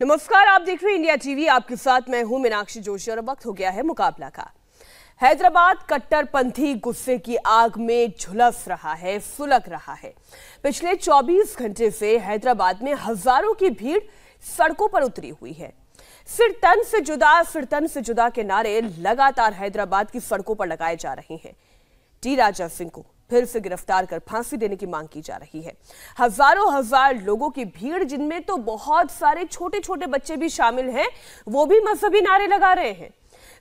नमस्कार, आप देख रहे हैं इंडिया टीवी। आपके साथ मैं हूं मीनाक्षी जोशी और वक्त हो गया है मुकाबला का। हैदराबाद कट्टरपंथी गुस्से की आग में झुलस रहा है, सुलग रहा है। पिछले 24 घंटे से हैदराबाद में हजारों की भीड़ सड़कों पर उतरी हुई है। फिर तन से जुदा के नारे लगातार हैदराबाद की सड़कों पर लगाए जा रहे हैं। टी राजा सिंह को फिर से गिरफ्तार कर फांसी देने की मांग की जा रही है। हजार लोगों की भीड़, जिनमें तो बहुत सारे छोटे छोटे बच्चे भी शामिल हैं, वो भी मजहबी नारे लगा रहे हैं।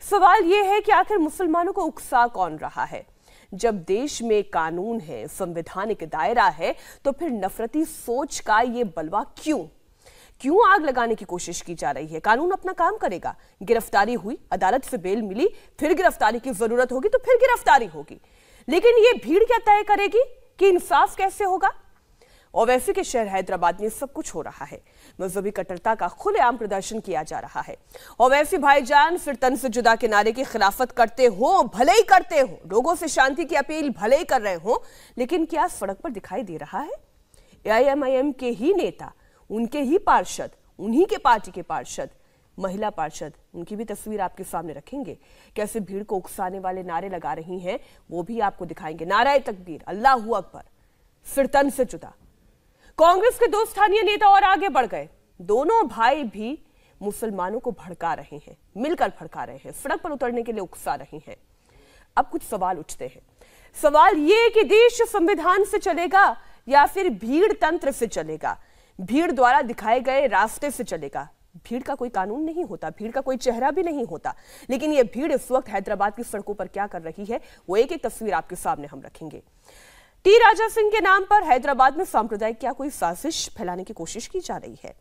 सवाल यह है कि आखिर मुसलमानों को उकसा कौन रहा है? जब देश में कानून है, संवैधानिक दायरा है, तो फिर नफरती सोच का ये बलवा क्यों आग लगाने की कोशिश की जा रही है? कानून अपना काम करेगा। गिरफ्तारी हुई, अदालत से बेल मिली, फिर गिरफ्तारी की जरूरत होगी तो फिर गिरफ्तारी होगी। लेकिन ये भीड़ क्या तय करेगी कि इंसाफ कैसे होगा? ओवैसी के शहर हैदराबाद में सब कुछ हो रहा है। मजहबी कट्टरता का खुलेआम प्रदर्शन किया जा रहा है। ओवैसी भाईजान फिर तन से जुदा के नारे की खिलाफत करते हो, भले ही करते हो, लोगों से शांति की अपील भले ही कर रहे हो, लेकिन क्या सड़क पर दिखाई दे रहा है? एआईएमआईएम के ही नेता, उनके ही पार्षद, उन्हीं के पार्टी के पार्षद, महिला पार्षद, उनकी भी तस्वीर आपके सामने रखेंगे। कैसे भीड़ को उकसाने वाले नारे लगा रही हैं वो भी आपको दिखाएंगे। नाराए तकबीर, अल्लाहू अकबर, फिर तन से जुदा। कांग्रेस के दो स्थानीय नेता और आगे बढ़ गए। दोनों भाई भी मुसलमानों को भड़का रहे हैं, मिलकर भड़का रहे हैं, सड़क पर उतरने के लिए उकसा रहे हैं। अब कुछ सवाल उठते हैं। सवाल ये कि देश संविधान से चलेगा या फिर भीड़ तंत्र से चलेगा, भीड़ द्वारा दिखाए गए रास्ते से चलेगा? भीड़ का कोई कानून नहीं होता, भीड़ का कोई चेहरा भी नहीं होता। लेकिन यह भीड़ इस वक्त हैदराबाद की सड़कों पर क्या कर रही है, वो एक एक तस्वीर आपके सामने हम रखेंगे। टी राजा सिंह के नाम पर हैदराबाद में सांप्रदायिक क्या कोई साजिश फैलाने की कोशिश की जा रही है?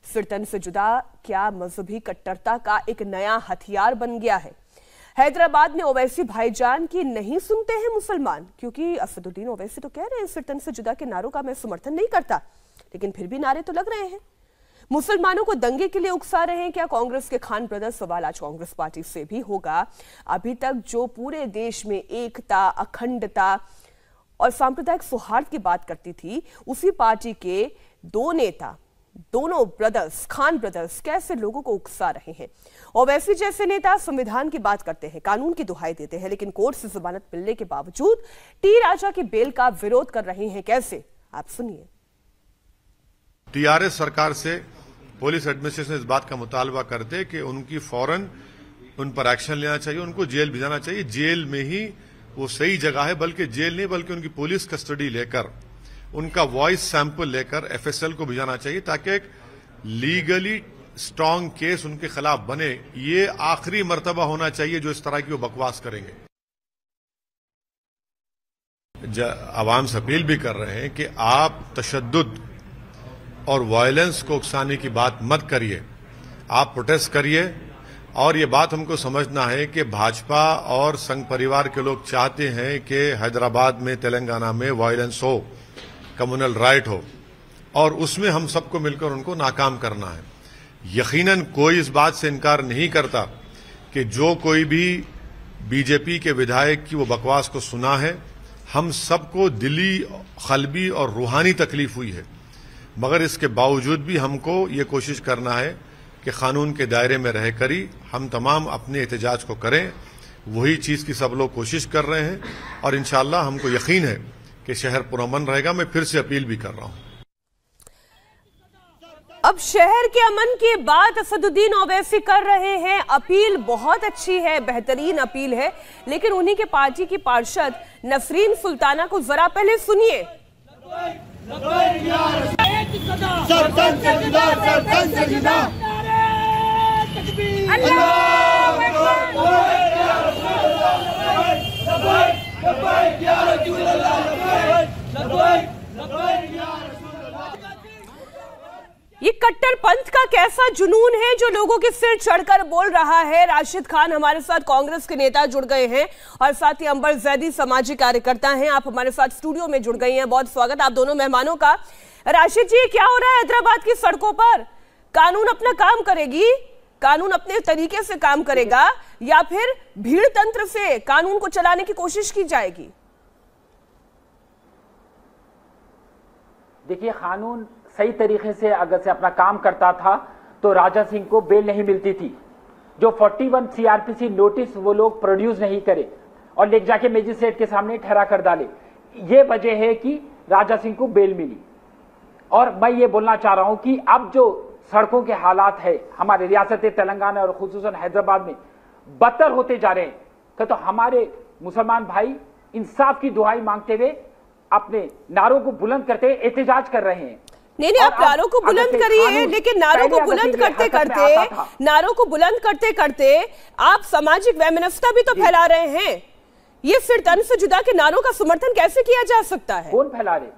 फिर तन से जुदा क्या मजहबी कट्टरता का एक नया हथियार बन गया है? हैदराबाद में ओवैसी भाईजान की नहीं सुनते हैं मुसलमान, क्योंकि असदुद्दीन ओवैसी तो कह रहे हैं फिर तन से जुदा के नारों का मैं समर्थन नहीं करता, लेकिन फिर भी नारे तो लग रहे हैं। मुसलमानों को दंगे के लिए उकसा रहे हैं क्या कांग्रेस के खान ब्रदर्स? सवाल आज कांग्रेस पार्टी से भी होगा। अभी तक जो पूरे देश में एकता, अखंडता और सांप्रदायिक सौहार्द की बात करती थी, उसी पार्टी के दो नेता, दोनों ब्रदर्स, खान ब्रदर्स, कैसे लोगों को उकसा रहे हैं। ओवैसी जैसे नेता संविधान की बात करते हैं, कानून की दुहाई देते हैं, लेकिन कोर्ट से जमानत मिलने के बावजूद टी राजा की बेल का विरोध कर रहे हैं। कैसे, आप सुनिए। टीआरएस सरकार से पुलिस एडमिनिस्ट्रेशन इस बात का मुतालबा करते कि उनकी फौरन उन पर एक्शन लेना चाहिए, उनको जेल भिजाना चाहिए। जेल में ही वो सही जगह है, बल्कि जेल नहीं बल्कि उनकी पुलिस कस्टडी लेकर, उनका वॉइस सैंपल लेकर एफएसएल को भिजाना चाहिए, ताकि एक लीगली स्ट्रांग केस उनके खिलाफ बने। ये आखिरी मर्तबा होना चाहिए जो इस तरह की वो बकवास करेंगे। आवाम से अपील भी कर रहे हैं कि आप तशद्दुद और वायलेंस को उकसाने की बात मत करिए, आप प्रोटेस्ट करिए। और ये बात हमको समझना है कि भाजपा और संघ परिवार के लोग चाहते हैं कि हैदराबाद में, तेलंगाना में वायलेंस हो, कम्युनल राइट हो, और उसमें हम सबको मिलकर उनको नाकाम करना है। यकीनन कोई इस बात से इनकार नहीं करता कि जो कोई भी बीजेपी के विधायक की वो बकवास को सुना है, हम सबको दिली, कल्बी और रूहानी तकलीफ हुई है। मगर इसके बावजूद भी हमको ये कोशिश करना है कि कानून के दायरे में रहकर ही हम तमाम अपने एहतजाज को करें। वही चीज की सब लोग कोशिश कर रहे हैं और इंशाअल्लाह हमको यकीन है कि शहर पुरअमन रहेगा। मैं फिर से अपील भी कर रहा हूं। अब शहर के अमन की बात असदुद्दीन ओवैसी कर रहे हैं। अपील बहुत अच्छी है, बेहतरीन अपील है, लेकिन उन्हीं के पार्टी की पार्षद नसरीन सुल्ताना को जरा पहले सुनिए। ये कट्टरपंथ का कैसा जुनून है जो लोगों के सिर चढ़कर बोल रहा है। राशिद खान हमारे साथ कांग्रेस के नेता जुड़ गए हैं और साथ ही अंबर जैदी सामाजिक कार्यकर्ता हैं। आप हमारे साथ स्टूडियो में जुड़ गए हैं। बहुत स्वागत आप दोनों मेहमानों का। राशिद जी, क्या हो रहा है हैदराबाद की सड़कों पर? कानून अपना काम करेगी, कानून अपने तरीके से काम करेगा, या फिर भीड़ तंत्र से कानून को चलाने की कोशिश की जाएगी? देखिए, कानून सही तरीके से अगर से अपना काम करता था तो राजा सिंह को बेल नहीं मिलती थी। जो 41 सीआरपीसी नोटिस वो लोग प्रोड्यूस नहीं करे और ले जाके मजिस्ट्रेट के सामने ठहरा कर डाले, ये वजह है कि राजा सिंह को बेल मिली। और मैं ये बोलना चाह रहा हूं कि अब जो सड़कों के हालात है हमारे रियासत तेलंगाना और खुसूसन हैदराबाद में बदतर होते जा रहे हैं, तो हमारे मुसलमान भाई इंसाफ की दुहाई मांगते हुए अपने नारों को बुलंद करते एहतजाज कर रहे हैं। नहीं, आप नारों को बुलंद करिए, लेकिन नारों को बुलंद करते करते आप सामाजिक वैमनस्यता भी तो फैला रहे हैं। ये फिर तन से जुदा के नारों का समर्थन कैसे किया जा सकता है? कौन फैला रहे?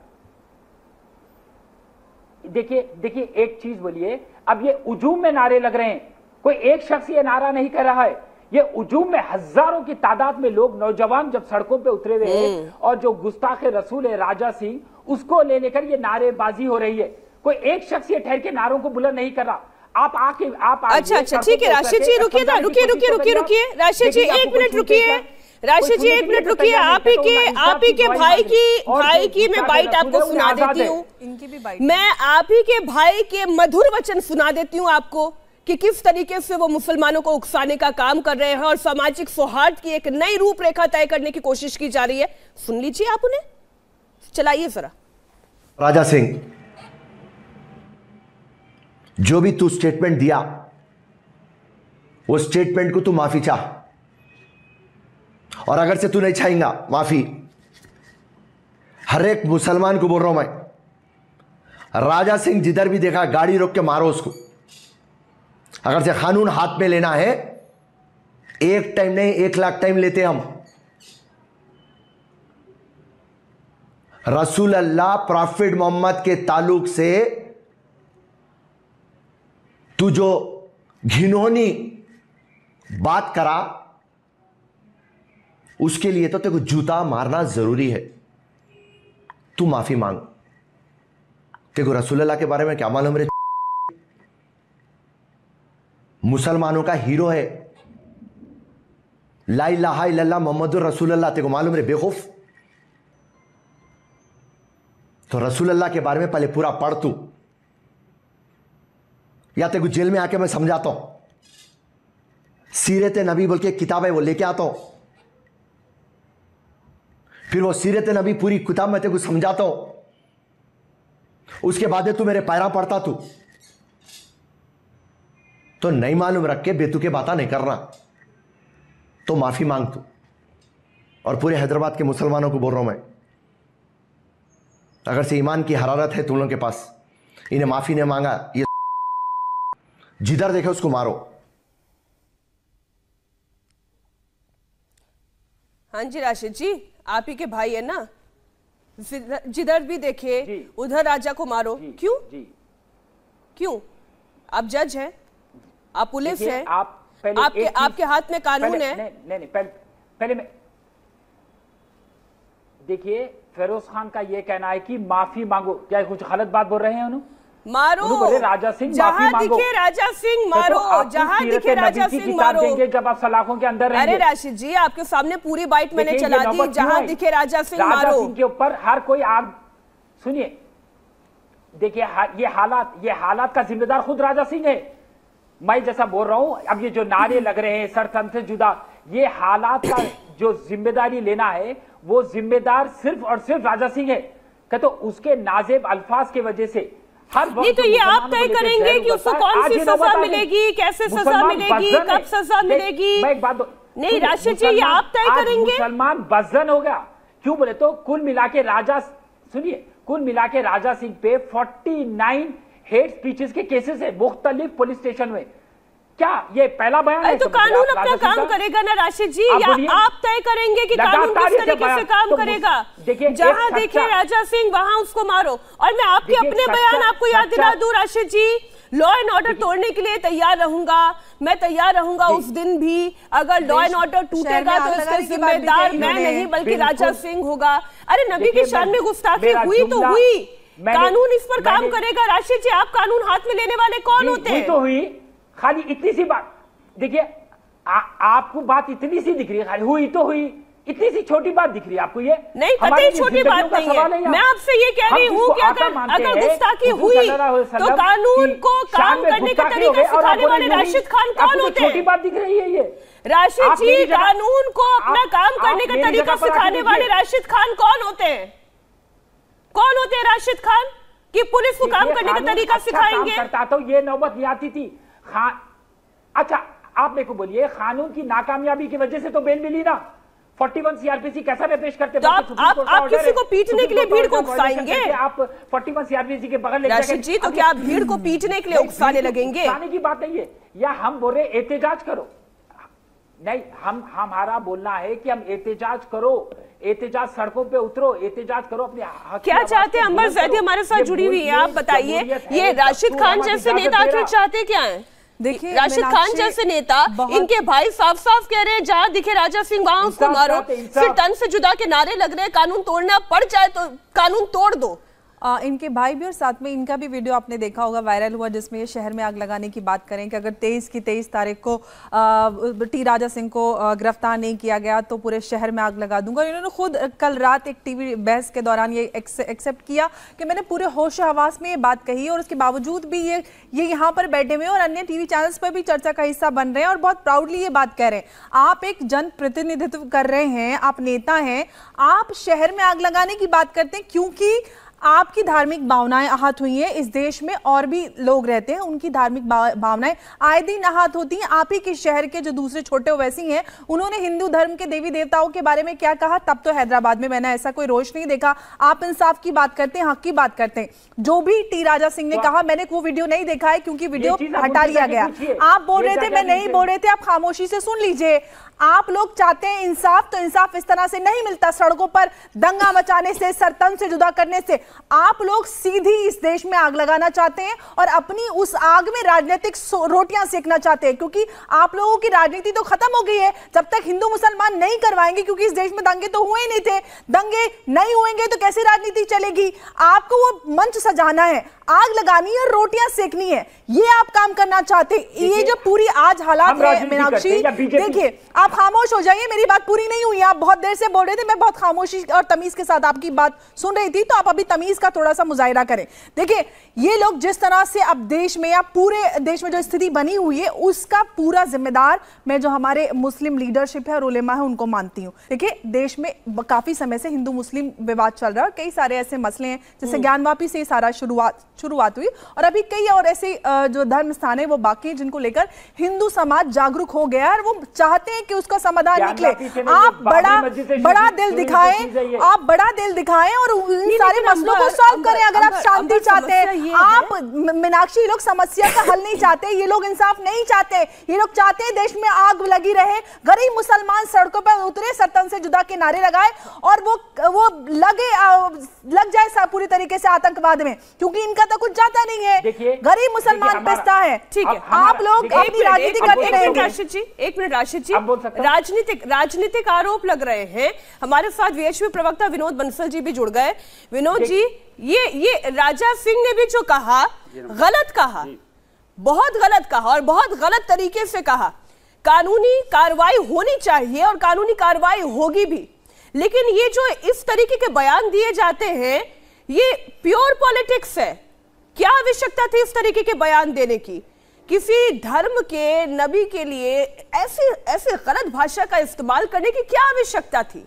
देखिए एक चीज बोलिए, अब ये उजूम में नारे लग रहे हैं, कोई एक शख्स ये नारा नहीं कर रहा है, ये उजूम में हजारों की तादाद में लोग नौजवान जब सड़कों पे उतरे हुए हैं और जो गुस्ताखे रसूल है राजा सिंह, उसको ले लेकर ये नारेबाजी हो रही है। कोई एक शख्स ये ठहर के नारों को बुलंद नहीं कर रहा। आप अच्छा ठीक है राशिद जी, रुकिए राशिद जी, एक मिनट रुकिए। राशिद जी एक मिनट रुकिए। आप ही के भाई की मैं बाइट आपको सुना देती हूँ। मैं आप ही के भाई के मधुर वचन सुना देती हूँ आपको कि किस तरीके से वो मुसलमानों को उकसाने का काम कर रहे हैं और सामाजिक सौहार्द की एक नई रूपरेखा तय करने की कोशिश की जा रही है। सुन लीजिए आप उन्हें, चलाइए जरा। राजा सिंह, जो भी तू स्टेटमेंट दिया वो स्टेटमेंट को तू माफी चाह, और अगर से तू नहीं चाहेगा माफी, हर एक मुसलमान को बोल रहा हूं मैं, राजा सिंह जिधर भी देखा गाड़ी रोक के मारो उसको। अगर से कानून हाथ में लेना है, एक टाइम नहीं 1 लाख टाइम लेते हम। रसूल अल्लाह प्रॉफिट मोहम्मद के ताल्लुक से तू जो घिनौनी बात करा, उसके लिए तो तेरे को जूता मारना जरूरी है। तू माफी मांग। तेरे को रसूल अल्लाह के बारे में क्या मालूम रे? मुसलमानों का हीरो है, ला इलाहा इल्लल्लाह मुहम्मदुर रसूलुल्लाह, तेरे को मालूम रे बेवकूफ? तो रसूल अल्लाह के बारे में पहले पूरा पढ़ तू, या तेरे को जेल में आके मैं समझाता हूं। सीरत नबी बोल के किताब है, वो लेके आता हूं, फिर वो सीरत नबी पूरी किताब में तेरे को समझाता हूं। उसके बाद तू मेरे पैरा पढ़ता तू तो नहीं मालूम रख के बेतुके बातें नहीं करना। तो माफी मांग तू। और पूरे हैदराबाद के मुसलमानों को बोल रहा हूं मैं, अगर से ईमान की हरारत है तुम लोगों के पास, इन्हें माफी नहीं मांगा, ये जिधर देखे उसको मारो। हाँ जी राशिद जी, आप ही के भाई है ना, जिधर भी देखे उधर राजा को मारो। क्यों? क्यों? आप जज हैं, आप पुलिस हैं, आपके हाथ में कानून है। नहीं, पहले मैं देखिए, फिरोज खान का यह कहना है कि माफी मांगो। क्या कुछ गलत बात बोल रहे हैं उन्होंने? मारो, राजा सिंह जहां दिखे राजा सिंह मारो, जहां दिखे राजा सिंह मारो। जब आप सलाखों के अंदर रहेंगे। अरे राशिद जी, आपके सामने पूरी बाइट मैंने चला दी, जहां दिखे राजा सिंह मारो। राजा सिंह के ऊपर हर कोई, आप सुनिए, देखिए ये हालात का जिम्मेदार खुद राजा सिंह है। मैं जैसा बोल रहा हूं, अब ये जो नारे लग रहे हैं सरतन से जुदा, ये हालात का जो जिम्मेदारी लेना है वो जिम्मेदार सिर्फ और सिर्फ राजा सिंह है। तो उसके नाजेब अल्फाज की वजह से हर नहीं, तो ये आप तय करेंगे कि उसको कौन सी सजा मिलेगी, कैसे सजा मिलेगी, कब सजा मिलेगी? मैं एक बात नहीं राशिद जी, ये आप तय करेंगे। मुसलमान बज़न हो गया। क्यों बोले तो कुल मिला के राजा, सुनिए, कुल मिला के राजा सिंह पे 49 हेट स्पीचेस के केसेस है मुख्तलिफ पुलिस स्टेशन में। क्या ये पहला बयान है? तो कानून अपना काम करेगा ना राशिद जी, या आप तय करेंगे कि कानून किस तरीके से काम करेगा? जहां देखे राजा सिंह वहां उसको मारो। और मैं आपके अपने बयान आपको याद दिला दूं राशिद जी, लॉ एंड ऑर्डर तोड़ने के लिए तैयार रहूंगा, मैं तैयार रहूंगा उस दिन भी। अगर लॉ एंड ऑर्डर टूटेगा तो इसका जिम्मेदार मैं नहीं बल्कि राजा सिंह होगा। अरे नबी की शान में गुस्ताखी हुई तो हुई, कानून इस पर काम करेगा। राशिद जी, आप कानून हाथ में लेने वाले कौन होते हैं? तो हुई, खाली इतनी सी बात देखिए, आपको बात इतनी सी दिख रही है, खाली हुई तो हुई, इतनी सी छोटी बात दिख रही है आपको? ये नहीं, कतई छोटी बात नहीं है। मैं आपसे ये कह रही हूँ कि अगर गुस्ताखी हुई तो कानून को काम करने का तरीका सिखाने वाले राशिद खान कौन होते हैं? छोटी बात दिख रही है ये? राशिद जी, कानून को अपना काम करने का तरीका सिखाने वाले राशिद खान कौन होते हैं? कौन होते हैं राशिद खान कि पुलिस को काम करने का तरीका सिखाएंगे? करता तो ये नौबत नहीं आती थी। अच्छा, आप मेरे को बोलिए, कानून की नाकामयाबी की वजह से तो बेल मिली ना। 41 सीआरपीसी कैसा वे पेश करते? तो आप किसी को पीटने के लिए भीड़ को उकसाएंगे? आप 41 सीआरपीसी के बगल ले राशिद जी, तो क्या आप भीड़ को पीटने के लिए उकसाने लगेंगे? उकसाने की बात नहीं है, या हम बोल रहे एहतजाज करो। नहीं, हमारा बोलना है कि हम एहतजाज करो, एहतजाज सड़कों पे उतरो, एहतजाज करो, अपने क्या चाहते हैं? अंबर जैदी हमारे साथ जुड़ी हुई है, आप बताइए। ये राशिद खान जैसे नेता आखिर चाहते क्या है? देखिए, राशिद खान जैसे नेता, इनके भाई साफ साफ कह रहे हैं जहां दिखे राजा सिंह वहां उसको मारो, फिर तन से जुदा के नारे लग रहे हैं, कानून तोड़ना पड़ जाए तो कानून तोड़ दो। इनके भाई भी और साथ में इनका भी वीडियो आपने देखा होगा, वायरल हुआ, जिसमें ये शहर में आग लगाने की बात करें कि अगर 23 तारीख को टी राजा सिंह को गिरफ्तार नहीं किया गया तो पूरे शहर में आग लगा दूंगा। इन्होंने खुद कल रात एक टीवी बहस के दौरान ये एक्सेप्ट किया कि मैंने पूरे होश हवास में ये बात कही है, और उसके बावजूद भी ये यहाँ पर बैठे हुए और अन्य टीवी चैनल्स पर भी चर्चा का हिस्सा बन रहे हैं और बहुत प्राउडली ये बात कह रहे हैं। आप एक जनप्रतिनिधित्व कर रहे हैं, आप नेता हैं, आप शहर में आग लगाने की बात करते हैं क्योंकि आपकी धार्मिक भावनाएं आहत हुई हैं। इस देश में और भी लोग रहते हैं, उनकी धार्मिक भावनाएं आए दिन आहत होती हैं। आप ही के शहर के जो दूसरे छोटे ओवैसी हैं, उन्होंने हिंदू धर्म के देवी देवताओं के बारे में क्या कहा? तब तो हैदराबाद में मैंने ऐसा कोई रोष नहीं देखा। आप इंसाफ की बात करते हैं, हक की बात करते हैं। जो भी टी राजा सिंह ने कहा, मैंने वो वीडियो नहीं देखा है क्योंकि वीडियो हटा लिया गया। आप बोल रहे थे, मैं नहीं बोल रहे थे, आप खामोशी से सुन लीजिए। आप लोग चाहते हैं इंसाफ, तो इंसाफ इस तरह से नहीं मिलता, सड़कों पर दंगा मचाने से, सरतन से जुदा करने से। आप लोग सीधी इस देश में आग लगाना चाहते हैं और अपनी उस आग में राजनीतिक रोटियां सेकना चाहते हैं, क्योंकि आप लोगों की राजनीति तो खत्म हो गई है। जब तक हिंदू मुसलमान नहीं करवाएंगे, क्योंकि इस देश में दंगे तो हुए नहीं थे, दंगे नहीं होंगे तो कैसे राजनीति चलेगी? आपको वो मंच सजाना है, आग लगानी है और रोटियां सेकनी है, ये आप काम करना चाहते हैं। ये जो पूरी आज हालात है मीनाक्षी, देखिए, आप खामोश हो जाइए, मेरी बात पूरी नहीं हुई। आप बहुत देर से बोल रहे थे, मैं बहुत खामोशी और तमीज के साथ आपकी बात सुन रही थी, तो आप अभी तमीज का थोड़ा सा मुजाहिरा करें। देखिए, ये लोग जिस तरह से अब देश में या पूरे देश में जो स्थिति बनी हुई है, उसका पूरा जिम्मेदार मैं जो हमारे मुस्लिम लीडरशिप है और उलेमा है उनको मानती हूँ। देखिए, देश में काफी समय से हिंदू मुस्लिम विवाद चल रहा है और कई सारे ऐसे मसले हैं, जैसे ज्ञानवापी से सारा शुरुआत हुई, और अभी कई और ऐसे जो धर्म स्थान है वो बाकी, जिनको लेकर हिंदू समाज जागरूक हो गया है और वो चाहते हैं कि उसका समाधान निकले। आप बड़ा दिल दिखाएं, आप बड़ा दिल दिखाएं और इन सारे मसलों को सॉल्व करें। अगर आप शांति चाहते हैं, आप मीनाक्षी, लोग समस्या का हल नहीं चाहते, ये लोग इंसाफ नहीं चाहते, ये लोग चाहते हैं देश में आग लगी रहे, गरीब मुसलमान सड़कों पर उतरे, सतन से जुदा के नारे लगाए और वो लग जाए पूरी तरीके से आतंकवाद में, क्योंकि इनका तो कुछ जाता नहीं है। गरीब मुसलमान पिसता है। ठीक है, आप लोग अपनी राजनीति करते रहेंगे। राशिद जी, एक मिनट राशिद जी, राजनीतिक आरोप लग रहे हैं। हमारे साथ वीएचपी प्रवक्ता विनोद बंसल जी भी जुड़ गए। विनोद जी, ये राजा सिंह ने भी जो कहा, गलत कहा, बहुत गलत कहा और बहुत गलत तरीके से कहा। कानूनी कार्रवाई होनी चाहिए और कानूनी कार्रवाई होगी भी, लेकिन ये जो इस तरीके के बयान दिए जाते हैं, ये प्योर पॉलिटिक्स है। क्या आवश्यकता थी इस तरीके के बयान देने की? किसी धर्म के नबी के लिए ऐसे गलत भाषा का इस्तेमाल करने की क्या आवश्यकता थी?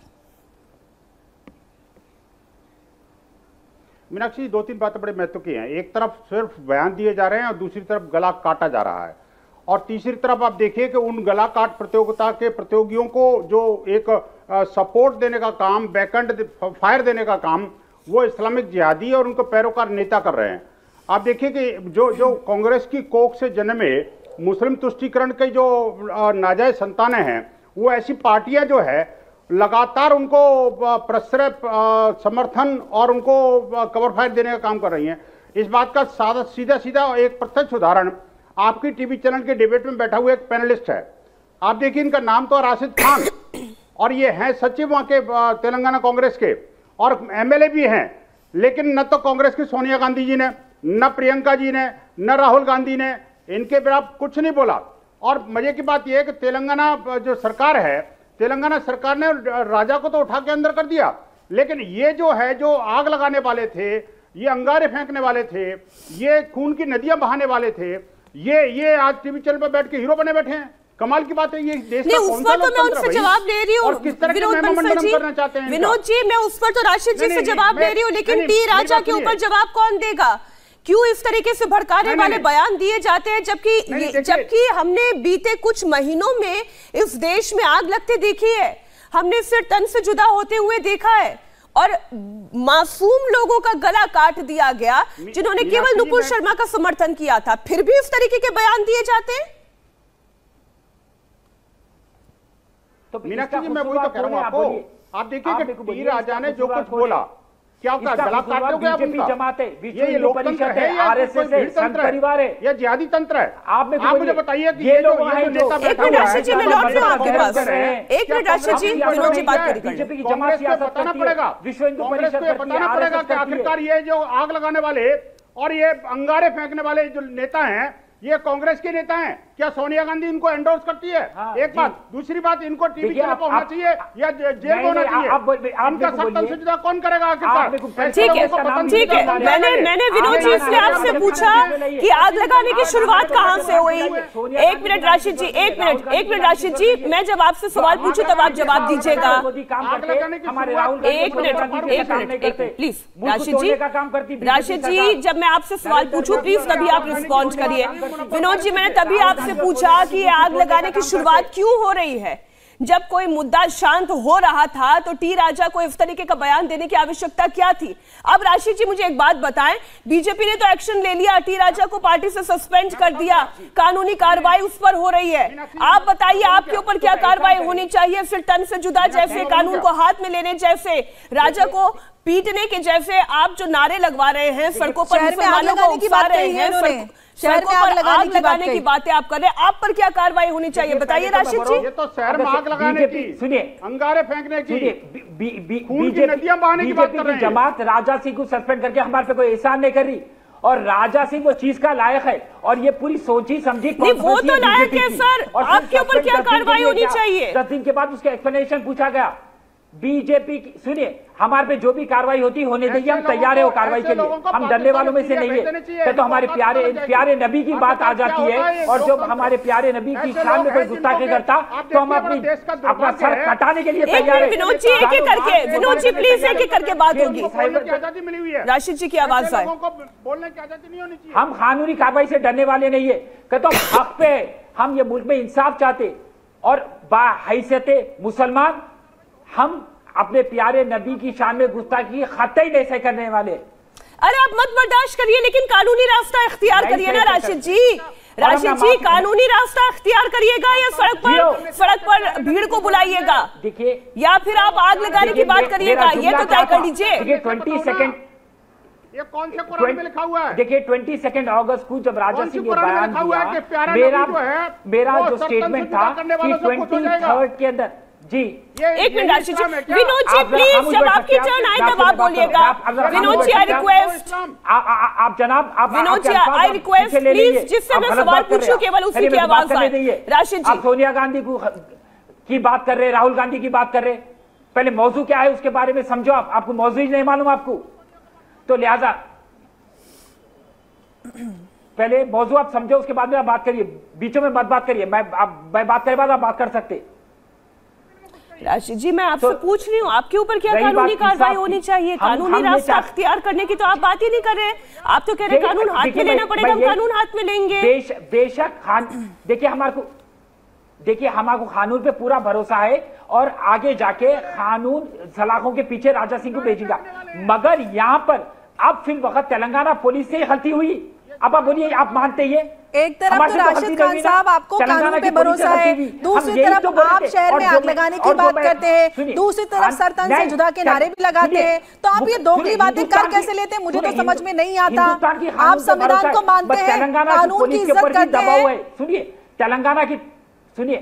मीनाक्षी, दो तीन बातें बड़े महत्व की हैं। एक तरफ सिर्फ बयान दिए जा रहे हैं और दूसरी तरफ गला काटा जा रहा है, और तीसरी तरफ आप देखिए कि उन गला काट प्रतियोगिता के प्रतियोगियों को जो एक सपोर्ट देने का काम, बैकएंड फायर देने का काम, वो इस्लामिक जिहादी और उनको पैरोकार नेता कर रहे हैं। आप देखिए कि जो कांग्रेस की कोख से जन्मे मुस्लिम तुष्टीकरण के जो नाजायज संतानें हैं, वो ऐसी पार्टियां जो है लगातार उनको प्रश्रय समर्थन और उनको कवर फायर देने का काम कर रही हैं। इस बात का सीधा एक प्रत्यक्ष उदाहरण आपकी टीवी चैनल के डिबेट में बैठा हुआ एक पैनलिस्ट है। आप देखिए, इनका नाम तो राशिद खान, और ये हैं सचिव वहां के तेलंगाना कांग्रेस के, और एमएलए भी हैं, लेकिन न तो कांग्रेस की सोनिया गांधी जी ने, न प्रियंका जी ने, न राहुल गांधी ने इनके खिलाफ कुछ नहीं बोला। और मजे की बात यह है कि तेलंगाना जो सरकार है, तेलंगाना सरकार ने राजा को तो उठा के अंदर कर दिया, लेकिन ये जो है, जो आग लगाने वाले थे, ये अंगारे फेंकने वाले थे, ये खून की नदियां बहाने वाले थे, ये आज टीवी चैनल पर बैठ के हीरो बने बैठे हैं। कमाल की बात है। ये देश का कौन सा तो मैं उनसे जवाब ले रही हूँ और किस तरह के मेमोरेंडम करना चाहते हैं विनोद जी, मैं उस पर तो राशिद जी से जवाब ले रही हूँ, लेकिन टी राजा के ऊपर जवाब कौन देगा? क्यों इस तरीके से भड़काने वाले बयान दिए जाते हैं, जबकि हमने बीते कुछ महीनों में इस देश में आग लगते देखी है, हमने सिर तन से जुदा होते हुए देखा है, और मासूम लोगों का गला काट दिया गया जिन्होंने केवल नुपुर शर्मा का समर्थन किया था, फिर भी इस तरीके के बयान दिए जाते हैं। तो मीनाक्षी जी, मैं वही तो कह रहा हूं आपको। आप देखिए कि टी राजा ने जो कुछ बोला, क्या गला काट दोगे आप उनका? जमात है, ये लोकतंत्र है या आरएसएस है, संत परिवार है या जिहादी तंत्र है? आप मुझे बताइए कि ये जो नेता बैठा हुआ है, जी मैं लौट रहा हूं आपके पास। एक मिनट राशिद जी, विनोद जी बात करिए। बीजेपी की जमात सियासत बताना पड़ेगा, विश्व हिंदू कांग्रेस को बताना पड़ेगा कि आखिरकार ये जो आग लगाने वाले और ये अंगारे फेंकने वाले जो नेता हैं, ये कांग्रेस के नेता हैं। क्या सोनिया गांधी इनको एंडोर्स करती है? एक बात। दूसरी बात, इनको टीवी चैनल पर होना चाहिए या जेल में होना चाहिए? इनका सत्ता सुविधा कौन करेगा आखिरकार? ठीक है, मैंने विनोद जी से आपसे पूछा कि आग लगाने की शुरुआत कहां से हुई। एक मिनट राशिद जी, एक मिनट राशिद जी, मैं जब आपसे सवाल पूछूं तब आप जवाब दीजिएगा। एक मिनट प्लीज राशिद जी, जब मैं आपसे सवाल पूछूं प्लीज तभी आप रिस्पॉन्ड करिए। विनोद जी, मैंने तभी आपसे पूछा कि आग लगाने की शुरुआत क्यों हो रही है। जब कोई मुद्दा शांत हो रहा था तो टी राजा को इस तरीके का बयान देने की आवश्यकता क्या थी? अब राशिद जी मुझे एक बात बताएं, बीजेपी ने तो एक्शन ले लिया, टी राजा को पार्टी से सस्पेंड कर दिया, कानूनी कार्रवाई उस पर हो रही है। आप बताइए आपके ऊपर क्या कार्रवाई होनी चाहिए? फिर तन से जुदा जैसे, कानून को हाथ में लेने जैसे, राजा को पीटने के जैसे आप जो नारे लगवा रहे हैं, सड़कों पर मुसलमानों को उकसा रहे हैं, शहर में आग लगाने की बातें आप कर रहे हैं, आप पर क्या कार्रवाई होनी चाहिए बताइए राशिद जी। ये तो शहर में आग लगाने की, सुनिए, अंगारे फेंकने की, बीजेपी जमात राजा सिंह को सस्पेंड करके हमारे पे कोई एहसान नहीं कर रही, और राजा सिंह वो चीज का लायक है, और ये पूरी सोची समझी वो तो लायक है सर, आपके ऊपर क्या कार्रवाई होनी चाहिए? 10 दिन के बाद उसका एक्सप्लेनेशन पूछा गया। बीजेपी की सुनिए, हमारे पे जो भी कार्रवाई होती होने दीजिए, हम तैयार है वो कार्रवाई के लिए, हम डरने वालों में से नहीं है। तो हमारे प्यारे नबी की बात आ जाती है, और जब हमारे प्यारे नबी की शान में कोई गुस्ताखी करता तो हम अपना सर कटाने के लिए तैयार है। विनोद जी एक एक करके, विनोद जी प्लीज एक एक करके बात होगी। राशिद जी की आवाज आए। बोलने की आजादी नहीं होनी चाहिए। हम कानूनी कार्रवाई से डरने वाले नहीं है, कहते तो हक पे हम ये मुल्क में इंसाफ चाहते, और बाहैसियत मुसलमान हम अपने प्यारे नबी की शान में गुस्ताखी खतई नहीं से करने वाले। अरे आप मत बर्दाश्त करिए, लेकिन कानूनी रास्ता इख्तियार करिए ना राशिद जी। राशिद जी कानूनी रास्ता इख्तियार करिएगा या सड़क पर भीड़ को बुलाइएगा, देखिए, या फिर आप आग लगाने की बात करिएगा, ये तो तय कर लीजिए। 20 सेकंड ये कौन से कुरान में लिखा हुआ है? देखिए 22 अगस्त को जब राजा सिंह ने बयान दिया, मेरा जो स्टेटमेंट था कि 23 के अंदर जी, एक मिनट राशिद जी, विनोद जी प्लीज, जब आपकी टर्न आए तब आप बोलिएगा। विनोद जी आई रिक्वेस्ट, आप जनाब, आप Vinod ji I request please, जिससे मैं सवाल पूछूं केवल उसी की आवाज आए। राशिद जी, आप सोनिया गांधी की बात कर रहे, राहुल गांधी की बात कर रहे, पहले मौजू क्या है उसके बारे में समझो। आपको मौजू ही नहीं मालूम आपको, तो लिहाजा पहले मौजू आप समझो, उसके बाद में आप बात करिए, बीचों में मत बात करिए। मैं बात करे बाद आप बात कर सकते। राशिद जी मैं आपसे पूछ रही हूँ आपके ऊपर क्या कानूनी कार्रवाई होनी चाहिए? कानूनी रास्ता अख्तियार करने की तो आप बात ही नहीं कर रहे हैं, आप तो कह रहे हैं कानून हाथ में लेना पड़ेगा, हम कानून हाथ में लेंगे। बेशक देखिए हमारे कानून पे पूरा भरोसा है, और आगे जाके कानून सलाखों के पीछे राजा सिंह को भेजेगा, मगर यहाँ पर अब फिर वक्त तेलंगाना पुलिस से गलती हुई। अब आप बोलिए, आप मानते हैं? एक तरफ तो राशिद खान साहब आपको कानून पे भरोसा है, दूसरी तरफ आप शहर में आग लगाने की बात करते हैं, दूसरी तरफ सरतन से जुदा के नारे भी लगाते हैं, तो आप ये दोगली बातें कर कैसे लेते हैं? मुझे तो समझ में नहीं आता। आप संविधान को मानते हैं, कानून की इज्जत करते हैं। सुनिए, तेलंगाना की सुनिए,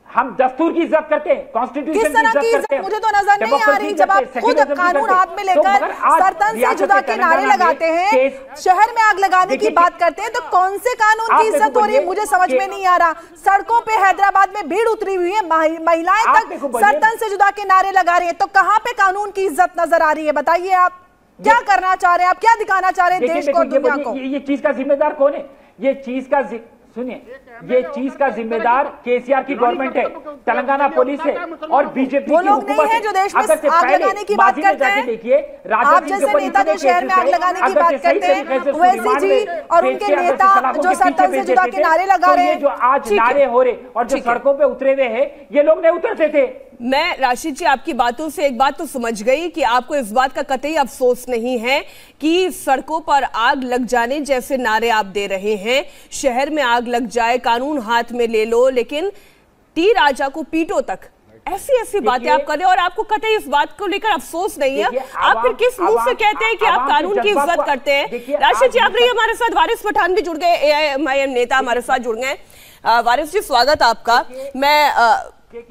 हम दस्तूर की इज्जत करते हैं, कॉन्स्टिट्यूशन किस तरह की इज्जत मुझे तो नजर नहीं आ रही। जब आप खुद कानून हाथ में लेकर सरतन से जुदा के नारे लगाते हैं, शहर में आग लगाने की बात करते हैं, तो कौन से कानून की इज्जत हो रही है मुझे समझ में नहीं आ रहा। सड़कों पे हैदराबाद में भीड़ उतरी हुई है, महिलाएं तक सरतन से जुदा के नारे लगा रही है, तो कहां पे कानून की इज्जत नजर आ रही है? बताइए आप क्या करना चाह रहे हैं, आप क्या दिखाना चाह रहे हैं देश को, दुनिया को? ये चीज का जिम्मेदार कौन है? ये चीज का सुनिए, ये चीज का जिम्मेदार केसीआर की गवर्नमेंट है, तेलंगाना पुलिस है और बीजेपी वो लोग नहीं है जो देश में आग लगाने की बात करते हैं। देखिए आप जैसे नेता जो शहर में आग लगाने की बात करते हैं, ओवैसी जी और उनके नेता जो सरतन से जुदा के नारे लगा रहे हैं, जो आज नारे हो रहे और जो सड़कों पे उतरे हुए हैं, ये लोग नहीं उतरते थे। मैं राशिद जी आपकी बातों से एक बात तो समझ गई कि आपको इस बात का कतई अफसोस नहीं है कि सड़कों पर आग लग जाने जैसे नारे आप दे रहे हैं, शहर में आग लग जाए, कानून हाथ में ले लो, लेकिन टी राजा को पीटो तक, ऐसी बातें आप कर रहे हैं और आपको कतई इस बात को लेकर अफसोस नहीं है। आप फिर किस मुंह से कहते हैं कि आप कानून की इज्जत करते हैं? राशिद जी आप रही हमारे साथ, वारिस पठान भी जुड़ गए, AIMIM नेता हमारे साथ जुड़ गए। वारिस जी स्वागत आपका। मैं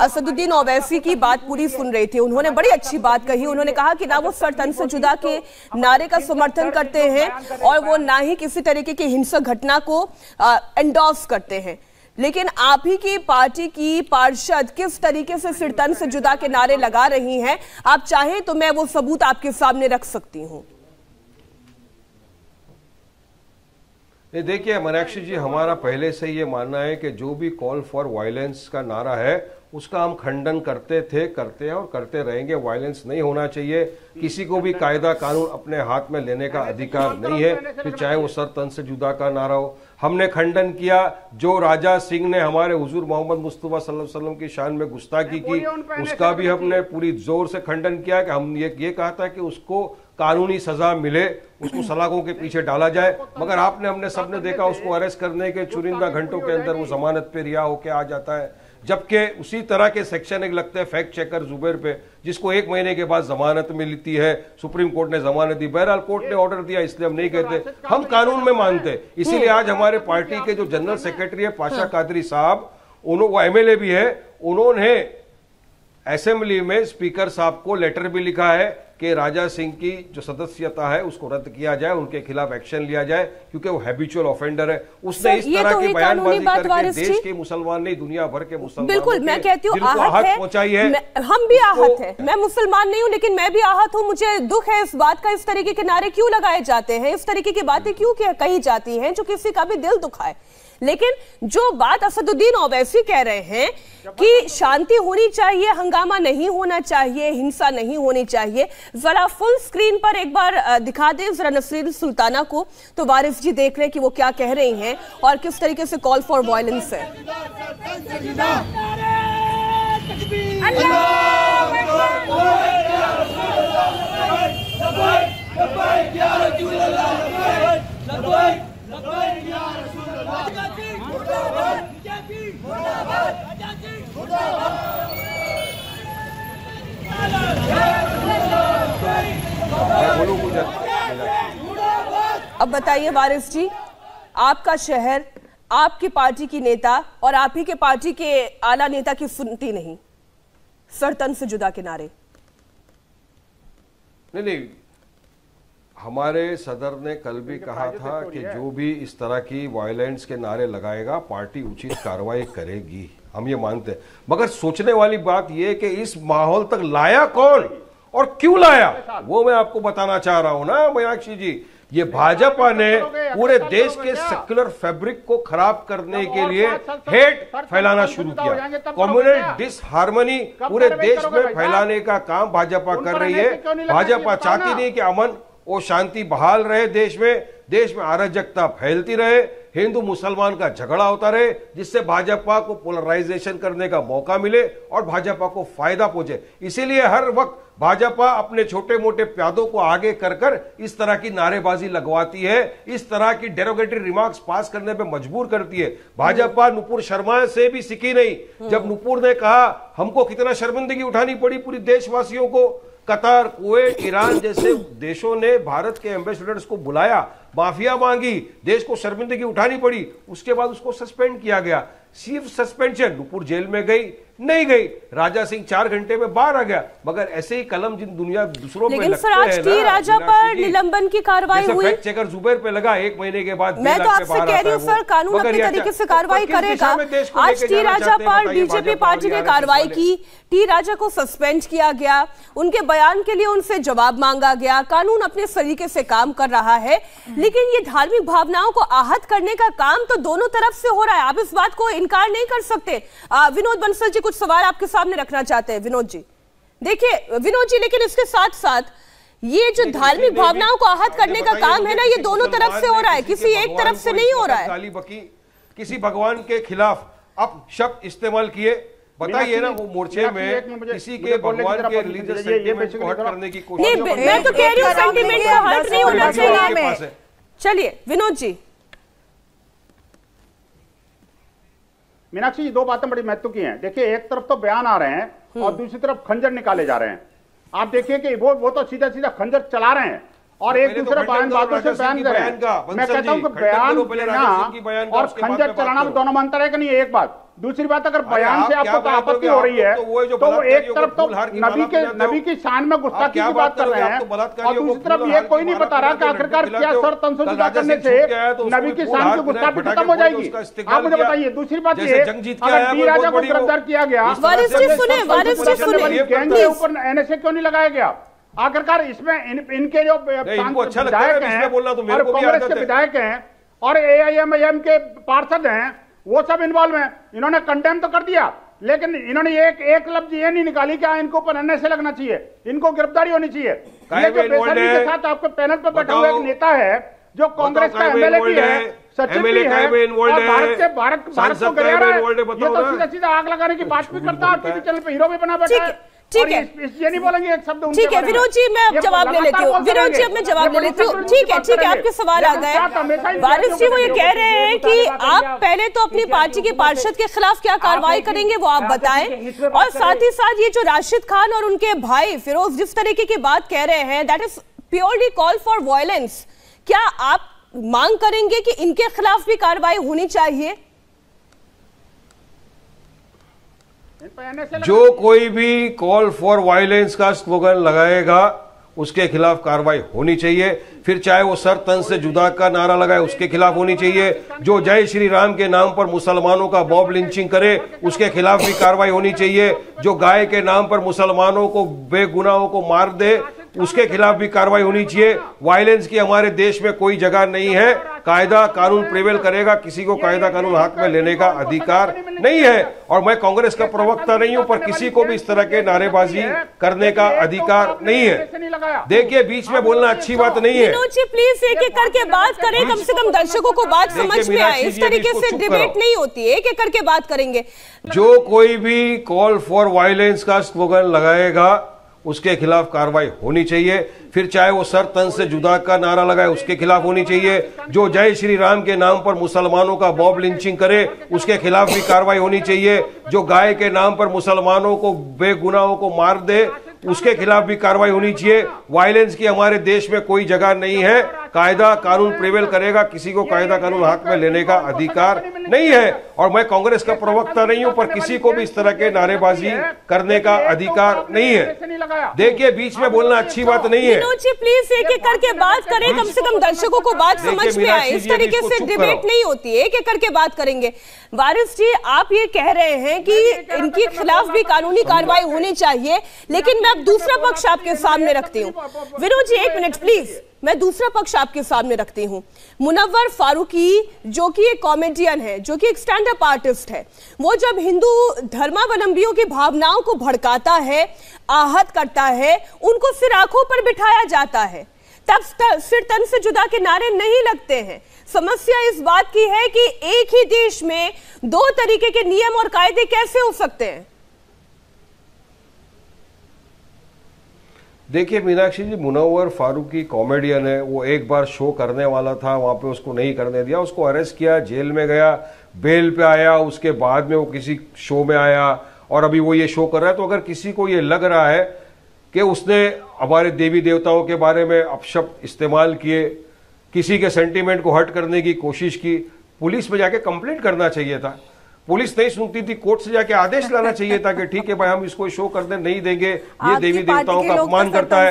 असदुद्दीन ओवैसी की बात पूरी सुन रही थी, उन्होंने बड़ी अच्छी बात कही। उन्होंने कहा कि ना वो सरतन से जुदा के नारे का समर्थन करते हैं और वो ना ही किसी तरीके की हिंसक घटना को एंडोर्स करते हैं, लेकिन आप ही की पार्टी की पार्षद किस तरीके से सरतन से जुदा के नारे लगा रही हैं, आप चाहें तो मैं वो सबूत आपके सामने रख सकती हूं। देखिए मीनाक्षी जी, हमारा पहले से ये मानना है कि जो भी कॉल फॉर वायलेंस का नारा है उसका हम खंडन करते थे, करते हैं और करते रहेंगे। वायलेंस नहीं होना चाहिए, किसी को भी कायदा कानून अपने हाथ में लेने का अधिकार नहीं है, फिर चाहे वो सरतन से जुदा का नारा हो। हमने खंडन किया जो राजा सिंह ने हमारे हुजूर मोहम्मद मुस्तफा सल्लल्लाहु अलैहि वसल्लम की शान में गुस्ताखी की, उसका भी हमने पूरी जोर से खंडन किया कि हम ये कहा था कि उसको कानूनी सजा मिले, उसको सलाखों के पीछे डाला जाए, मगर हमने सबने देखा उसको अरेस्ट करने के चुनिंदा घंटों के अंदर वो जमानत पे रिहा होके आ जाता है। जबकि उसी तरह के सेक्शन एक लगते हैं फैक्ट चेकर जुबैर पे, जिसको 1 महीने के बाद जमानत मिलती है, सुप्रीम कोर्ट ने जमानत दी। बहरहाल कोर्ट ने ऑर्डर दिया, इसलिए हम नहीं कहते, हम कानून में मानते। इसीलिए आज हमारे पार्टी के जो जनरल सेक्रेटरी है पाशा कादरी साहब, वो MLA भी है, उन्होंने असेंबली में स्पीकर साहब को लेटर भी लिखा है कि राजा सिंह की जो सदस्यता है उसको रद्द किया जाए, उनके खिलाफ एक्शन लिया जाए, क्योंकि वो हैबिचुअल ऑफेंडर है। उसने इस तरह की बयानबाजी करके देश के मुसलमान नहीं दुनिया भर के मुसलमान, बिल्कुल मैं कहती हूँ आहत पहुंचाई है। हम भी आहत है, मैं मुसलमान नहीं हूँ लेकिन मैं भी आहत हूँ। मुझे दुख है इस बात का, इस तरीके के नारे क्यों लगाए जाते हैं, इस तरीके की बातें क्यों कही जाती हैं जो किसी का भी दिल दुखाए। लेकिन जो बात असदुद्दीन ओवैसी कह रहे हैं कि शांति होनी चाहिए, हंगामा नहीं होना चाहिए, हिंसा नहीं होनी चाहिए, जरा फुल स्क्रीन पर एक बार दिखा दें जरा नसरीन सुल्ताना को, तो वारिस जी देख रहे हैं कि वो क्या कह रही हैं और किस तरीके से कॉल फॉर वायलेंस है। अब बताइए वारिस जी, आपका शहर, आपकी पार्टी की नेता और आप ही के पार्टी के आला नेता की सुनती नहीं सरतन से जुदा के नारे। नहीं, हमारे सदर ने कल भी कहा था कि जो भी इस तरह की वायलेंस के नारे लगाएगा पार्टी उचित कार्रवाई करेगी, हम ये मानते हैं। मगर सोचने वाली बात यह कि इस माहौल तक लाया कौन और क्यों लाया, वो मैं आपको बताना चाह रहा हूं ना मीनाक्षी जी। ये भाजपा ने पूरे देश के सेक्युलर फैब्रिक को खराब करने के लिए हेट फैलाना शुरू किया, कम्युनल डिसहार्मनी पूरे देश में फैलाने का काम भाजपा कर रही है। भाजपा चाहती नहीं कि अमन और शांति बहाल रहे, देश में अराजकता फैलती रहे, हिंदू मुसलमान का झगड़ा होता रहे, जिससे भाजपा को पोलराइजेशन करने का मौका मिले और भाजपा को फायदा पहुंचे। इसीलिए हर वक्त भाजपा अपने छोटे मोटे प्यादों को आगे कर इस तरह की नारेबाजी लगवाती है, इस तरह की डेरोगेटरी रिमार्क्स पास करने पे मजबूर करती है। भाजपा नुपुर शर्मा से भी सीखी नहीं। जब नुपुर ने कहा हमको कितना शर्मिंदगी उठानी पड़ी पूरी देशवासियों को, कतर, कुवैत, ईरान जैसे देशों ने भारत के एम्बेसडर्स को बुलाया, माफिया मांगी, देश को शर्मिंदगी उठानी पड़ी, उसके बाद उसको सस्पेंड किया गया। सिर्फ सस्पेंशन। नुपुर जेल में गई नहीं गई, राजा सिंह 4 घंटे में बाहर आ गया। मगर ऐसे ही कलम जिन दुनिया दूसरों पे लगते हैं, लेकिन टी राजा पर निलंबन की कार्रवाई हुई, फैक्ट चेकर जुबैर पे लगा 1 महीने के बाद। मैं तो आपसे कह रही हूँ सर, कानून अपने तरीके से कार्रवाई करेगा। आज टी राजा पर बीजेपी पार्टी ने कार्रवाई की, टी राजा को सस्पेंड किया गया, उनके बयान के लिए उनसे जवाब मांगा गया, कानून अपने तरीके से काम कर रहा है। लेकिन ये धार्मिक भावनाओं को आहत करने का काम तो दोनों तरफ से हो रहा है, आप इस बात को इनकार नहीं कर सकते। विनोद बंसल जी कुछ सवाल आपके सामने रखना चाहते हैं। विनोद जी देखिए, विनोद जी लेकिन इसके साथ साथ ये जो धार्मिक भावनाओं को आहत करने का काम है ना, ये दोनों तरफ से हो रहा है, किसी एक तरफ से नहीं हो रहा है। गाली बकी, किसी भगवान के खिलाफ अब शब्द इस्तेमाल किए, बताइए ना वो मोर्चे में किसी के भगवान के रिलीजियस सेंटिमेंट को हर्ट करने की कोशिश। नहीं, मैं तो कह रही हूँ सेंटिमेंट को हर्ट नहीं होना चाहिए। चलिए विनोद जी। मीनाक्षी जी 2 बातें बड़ी महत्व की हैं। देखिए, एक तरफ तो बयान आ रहे हैं और दूसरी तरफ खंजर निकाले जा रहे हैं। आप देखिए कि वो तो सीधा सीधा खंजर चला रहे हैं और एक दूसरे बयान बातों से बयान कर रहे हैं। मैं कहता हूं कि बयान देना और खंजर चलाना दोनों में अंतर है कि नहीं, एक बात। दूसरी बात, अगर बयान से आपको आपत्ति हो रही है तो वो एक तरफ तो नबी की शान में गुस्ताखी की बात कर रहे हैं और दूसरी तरफ ये कोई नहीं बता रहा कि आखिरकार क्या सर तन से जुदा करने से नबी की शान की गुस्ताखी खत्म हो जाएगी। आप मुझे बताइए। दूसरी बात ये, अगर टी राजा को गिरफ्तार किया गया, गैंग के ऊपर एनएसए क्यों नहीं लगाया गया? आखिरकार इसमें इनके जो विधायक हैं और कांग्रेस के विधायक हैं और एआईएमआईएम के पार्षद हैं, वो सब इन्वॉल्व हैं। इन्होंने कंडेम तो कर दिया, लेकिन इन्होंने एक लफ्ज ये नहीं निकाली कि इनके ऊपर एनएसए लगना चाहिए, इनको गिरफ्तारी होनी चाहिए। ये जो बेशर्मी के साथ आपके पैनल पर बैठा हुआ एक नेता है जो कांग्रेस का एमएलए भी है, सचिव भी है और भारत को गिरा रहा है, ये तो सीधा सीधा आग लगाने की बात भी करता है, टीवी चैनल पे हीरो भी बना बैठा है। ठीक है, ये नहीं बोलेंगे एक शब्द। ठीक है विनोद जी, मैं अब जवाब ले लेती हूँ। विनोद जी अब मैं जवाब ले लेती हूँ। ठीक है आपके सवाल आ गए। वारिस जी वो ये कह रहे हैं कि आप पहले तो अपनी पार्टी के पार्षद के खिलाफ क्या कार्रवाई करेंगे वो आप बताएं, और साथ ही साथ ये जो राशिद खान और उनके भाई फिरोज जिस तरीके की बात कह रहे हैं, that is purely call for violence. क्या आप मांग करेंगे कि इनके खिलाफ भी कार्रवाई होनी चाहिए? जो कोई भी कॉल फॉर वायलेंस का स्लोगन लगाएगा उसके खिलाफ कार्रवाई होनी चाहिए। फिर चाहे वो सर तन से जुदा का नारा लगाए उसके खिलाफ होनी चाहिए। जो जय श्री राम के नाम पर मुसलमानों का बॉब लिंचिंग करे उसके खिलाफ भी कार्रवाई होनी चाहिए। जो गाय के नाम पर मुसलमानों को बेगुनाहों को मार दे उसके खिलाफ भी कार्रवाई होनी चाहिए। वायलेंस की हमारे देश में कोई जगह नहीं है। कायदा कानून प्रिवेल करेगा, किसी को कायदा कानून हाथ में लेने का अधिकार नहीं है। और मैं कांग्रेस का प्रवक्ता नहीं हूं, पर किसी को भी इस तरह के नारेबाजी करने का अधिकार नहीं है। देखिए, बीच में बोलना अच्छी बात नहीं है। विनोद जी प्लीज एक एक करके बात करें, कम से कम दर्शकों को बात समझ में आए। इस तरीके से डिबेट नहीं होती है, एक एक करके बात करेंगे। जो कोई भी कॉल फॉर वायलेंस का स्लोगन लगाएगा उसके खिलाफ कार्रवाई होनी चाहिए। फिर चाहे वो सर तन से जुदा का नारा लगाए उसके खिलाफ होनी चाहिए। जो जय श्री राम के नाम पर मुसलमानों का बॉब लिंचिंग करे उसके खिलाफ भी कार्रवाई होनी चाहिए। जो गाय के नाम पर मुसलमानों को बेगुनाहों को मार दे उसके खिलाफ भी कार्रवाई होनी चाहिए। वायलेंस की हमारे देश में कोई जगह नहीं है। कायदा कानून प्रिवेल करेगा, किसी को कायदा कानून हाथ में लेने का अधिकार नहीं है। और मैं कांग्रेस का प्रवक्ता नहीं हूं, पर किसी को भी इस तरह के नारेबाजी करने का अधिकार नहीं है। देखिए, बीच में बोलना अच्छी बात नहीं है। विनोद जी प्लीज एक एक करके बात करें, कम से कम दर्शकों को बात समझ में आए। इस तरीके से डिबेट नहीं होती है, एक एक करके बात करेंगे। वारिस जी, आप ये कह रहे हैं कि इनके खिलाफ भी कानूनी कार्रवाई होनी चाहिए, लेकिन मैं अब दूसरा पक्ष आपके सामने रखती हूँ। विनोद जी 1 मिनट प्लीज, मैं दूसरा पक्ष आपके सामने रखती हूँ। मुनव्वर फारूकी जो कि एक कॉमेडियन है, जो कि एक स्टैंड अप आर्टिस्ट है, वो जब हिंदू धर्मावलंबियों की भावनाओं को भड़काता है, आहत करता है, उनको सिर आंखों पर बिठाया जाता है, तब सिर तन से जुदा के नारे नहीं लगते हैं। समस्या इस बात की है कि एक ही देश में 2 तरीके के नियम और कायदे कैसे हो सकते हैं? देखिए मीनाक्षी जी, मुनव्वर फारूकी कॉमेडियन है। वो एक बार शो करने वाला था, वहां पे उसको नहीं करने दिया, उसको अरेस्ट किया, जेल में गया, बेल पे आया, उसके बाद में वो किसी शो में आया और अभी वो ये शो कर रहा है। तो अगर किसी को ये लग रहा है कि उसने हमारे देवी देवताओं के बारे में अपशब्द इस्तेमाल किए, किसी के सेंटीमेंट को हर्ट करने की कोशिश की, पुलिस में जाके कंप्लेंट करना चाहिए था। पुलिस नहीं सुनती थी, कोर्ट से जाके आदेश लाना चाहिए था कि ठीक है भाई हम इसको शो कर दे, नहीं देंगे, ये देवी देवताओं का अपमान करता है,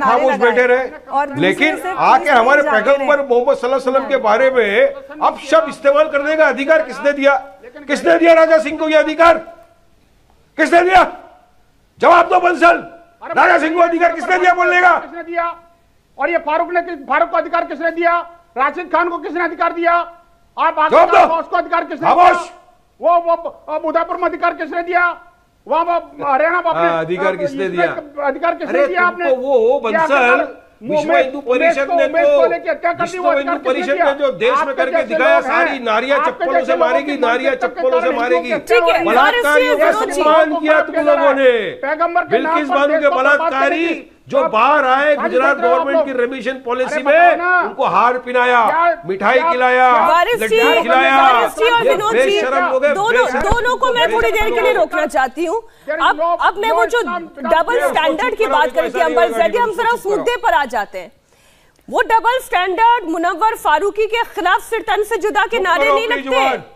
खामोश बैठे रहे। लेकिन आके हमारे पैगंबर मोहम्मद सल्लल्लाहु अलैहि वसल्लम के बारे में अब शब्द इस्तेमाल करने का अधिकार किसने दिया? किसने दिया राजा सिंह को यह अधिकार? किसने दिया? जवाब दो बंसल, राजा सिंह को अधिकार किसने दिया बोलने का? किसने दिया? और ये फारूक को अधिकार किसने दिया? राशिद खान को किसने अधिकार दिया? आप उसको अधिकार किसने दिया? वो उदयपुर में अधिकार किसने दिया? वहां हरियाणा अधिकार किसने दिया? अधिकार किसने दिया? आपने वो बंसल विश्व हिंदू परिषद ने जो देश में करके दिखाया, सारी नारियां चप्पलों से मारेगी, नारियां चप्पलों से मारेगी, बलात्कारियों का सम्मान किया तुम लोगों ने। बिल्किस बानो के बलात्कारी जो बाहर आए गुजरात गवर्नमेंट की रेमिशन पॉलिसी में, उनको हार पिनाया, मिठाई खिलाया, लड्डू खिलाया। दोनों को मैं थोड़ी देर के लिए रोकना चाहती हूँ। अब मैं वो जो डबल स्टैंडर्ड की बात करी थी अंबर जैदी, हम जरा उस मुद्दे पर आ जाते हैं। वो डबल स्टैंडर्ड मुनव्वर फारूकी के खिलाफ सिर तन से जुदा के नारे नहीं लगते,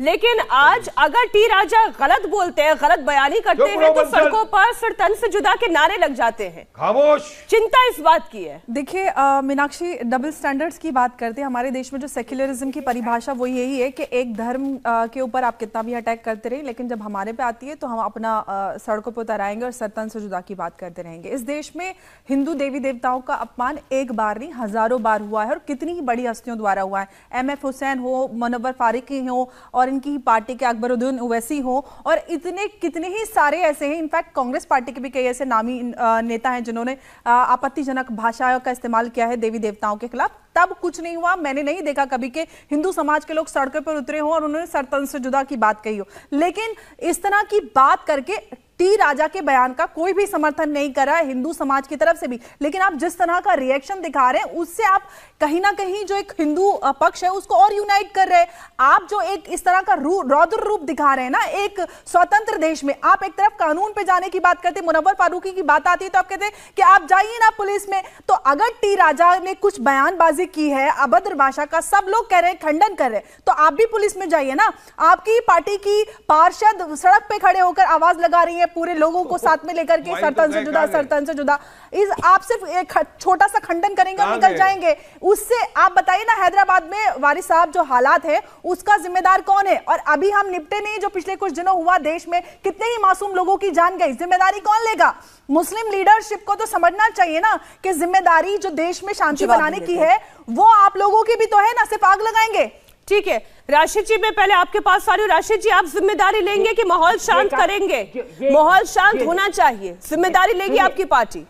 लेकिन आज अगर टी राजा गलत बोलते हैं, गलत बयानी करते हैं, तो सड़कों पर सिर तन से जुदा के नारे लग जाते हैं। खामोश। चिंता इस बात की है। देखिए मीनाक्षी, डबल स्टैंडर्ड्स की बात करते हैं। हमारे देश में जो सेक्युलरिज्म की परिभाषा वो यही है कि एक धर्म के ऊपर आप कितना भी अटैक करते रहे, लेकिन जब हमारे पे आती है तो हम अपना सड़कों पर उतर आएंगे और सर तन से जुदा की बात करते रहेंगे। इस देश में हिंदू देवी देवताओं का अपमान एक बार नहीं हजारों बार हुआ है, और कितनी ही बड़ी हस्तियों द्वारा हुआ है। MF हुसैन हो, मुनव्वर फारूकी हो, और इनकी पार्टी के अकबरुद्दीन ओवैसी हो, और इतने कितने ही सारे ऐसे हैं। इनफैक्ट कांग्रेस पार्टी के भी कई ऐसे नामी नेता हैं जिन्होंने आपत्तिजनक भाषा का इस्तेमाल किया है देवी देवताओं के खिलाफ। तब कुछ नहीं हुआ। मैंने नहीं देखा कभी के हिंदू समाज के लोग सड़कों पर उतरे हो और उन्होंने सर तन से जुदा की बात कही हो। लेकिन इस तरह की बात करके टी राजा के बयान का कोई भी समर्थन नहीं कर रहा है हिंदू समाज की तरफ से भी, लेकिन आप जिस तरह का रिएक्शन दिखा रहे हैं उससे आप कहीं ना कहीं जो एक हिंदू पक्ष है उसको और यूनाइट कर रहे हैं। आप जो एक इस तरह का रौद्र रूप दिखा रहे हैं ना एक स्वतंत्र देश में, आप एक तरफ कानून पे जाने की बात करते हैं, मुनव्वर फारूकी की बात आती है तो आप कहते हैं कि आप जाइए ना पुलिस में। तो अगर टी राजा ने कुछ बयानबाजी की है अभद्र भाषा का, सब लोग कह रहे हैं, खंडन कर रहे हैं, तो आप भी पुलिस में जाइए ना। आपकी पार्टी की पार्षद सड़क पे खड़े होकर आवाज लगा रही है पूरे लोगों को साथ में लेकर के सरतन से जुदा, सरतन से जुदा। इस आप सिर्फ एक छोटा सा खंडन करेंगे और निकल जाएंगे। उससे आप बताइए ना हैदराबाद में वारिस साहब जो हालात है उसका जिम्मेदार कौन है? और अभी हम निपटे नहीं जो पिछले कुछ दिनों हुआ, देश में कितने ही मासूम लोगों की जान गई, जिम्मेदारी कौन लेगा? मुस्लिम लीडरशिप को तो समझना चाहिए ना कि जिम्मेदारी जो देश में शांति बनाने की है वो आप लोगों की भी तो है ना, सिर्फ आग लगाएंगे। ठीक है राशिद जी, मैं पहले आपके पास आ रही हूं। राशिद जी, आप जिम्मेदारी लेंगे कि माहौल शांत करेंगे? माहौल शांत होना चाहिए, जिम्मेदारी लेगी आपकी पार्टी।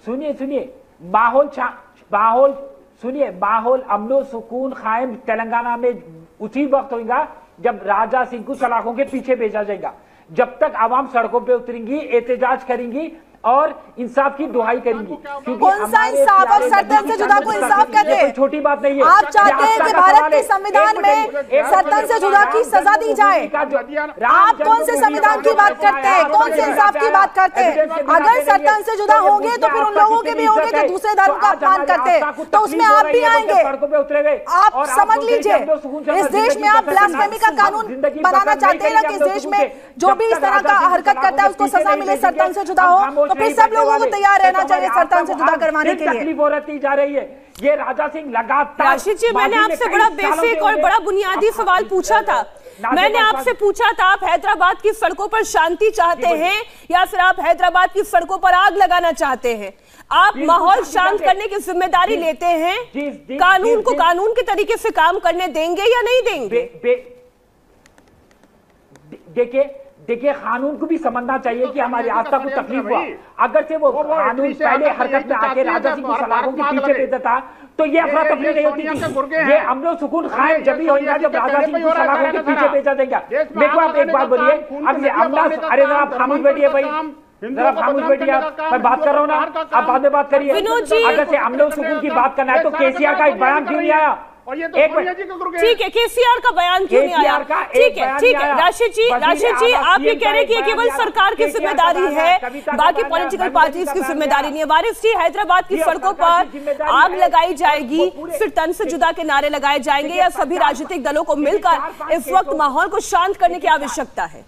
सुनिए माहौल अमनो सुकून कायम तेलंगाना में उसी वक्त होगा जब राजा सिंह को सलाखों के पीछे भेजा जाएगा। जब तक आवाम सड़कों पे उतरेंगी, एहतजाज करेंगी और इंसाफ की दुहाई करेंगी। कौन सा इंसाफ? और सरतन से जुदा को इंसाफ कहते हैं? छोटी बात नहीं है। आप चाहते हैं कि भारत के संविधान में सरतन से जुदा की सजा दी जाए? आप कौन से संविधान की बात करते हैं? कौन से इंसाफ की बात करते हैं? अगर सरतन से जुदा होंगे तो फिर उन लोगों के भी होंगे जो दूसरे धर्म का अपमान करते हैं, तो उसमें आप भी आएंगे। आप समझ लीजिए, इस देश में आप ब्लास्फेमी का कानून बनाना चाहते हैं ना कि इस देश में जो भी इस तरह का हरकत करता है उसको सजा मिले, सरतन से जुदा हो, तो फिर सब लोगों को तैयार रहना चाहिए सरतन से जुदा करवाने के लिए। तकलीफ हो रही जा रही है। ये राजा सिंह लगातार। राशिद जी, मैंने आपसे बड़ा बेसिक और बड़ा बुनियादी सवाल पूछा था। मैंने आपसे पूछा था आप हैदराबाद की सड़कों पर शांति चाहते हैं या फिर आप हैदराबाद की सड़कों पर आग लगाना चाहते हैं? आप माहौल शांत करने की जिम्मेदारी लेते हैं, कानून को कानून के तरीके से काम करने देंगे या नहीं देंगे? देखिए कानून को भी समझना चाहिए कि हमारी आस्था को तकलीफ हुआ। अगर से वो कानून पहले हरकत में आके राजा सिंह की सलाखों के पीछे भेजा था तो ये अफरा तफरी नहीं होती थी। ये अमनो सुकून कायम जब भी होगा जब राजा सिंह की सलाखों के पीछे भेजा देगा। देखो आप एक बात बोलिए, अब ये अमला, अरे जरा आप खामोश बैठिए भाई, जरा खामोश बैठिए आप, मैं बात कर रहा हूँ ना, आप बाद में बात करिए। अगर से अमनो सुकून की बात करना है तो केसीआर का एक बयान क्यों नहीं आया? और ये तो एक सोनिया जी के गुरु ठीक है, केसीआर का बयान क्यों नहीं आया? ठीक है राशिद जी, आप ये कह रहे हैं कि ये केवल सरकार की जिम्मेदारी है, बाकी पॉलिटिकल पार्टीज की जिम्मेदारी नहीं है। वारिस जी, हैदराबाद की सड़कों पर आग लगाई जाएगी, फिर तन से जुदा के नारे लगाए जाएंगे, या सभी राजनीतिक दलों को मिलकर इस वक्त माहौल को शांत करने की आवश्यकता है?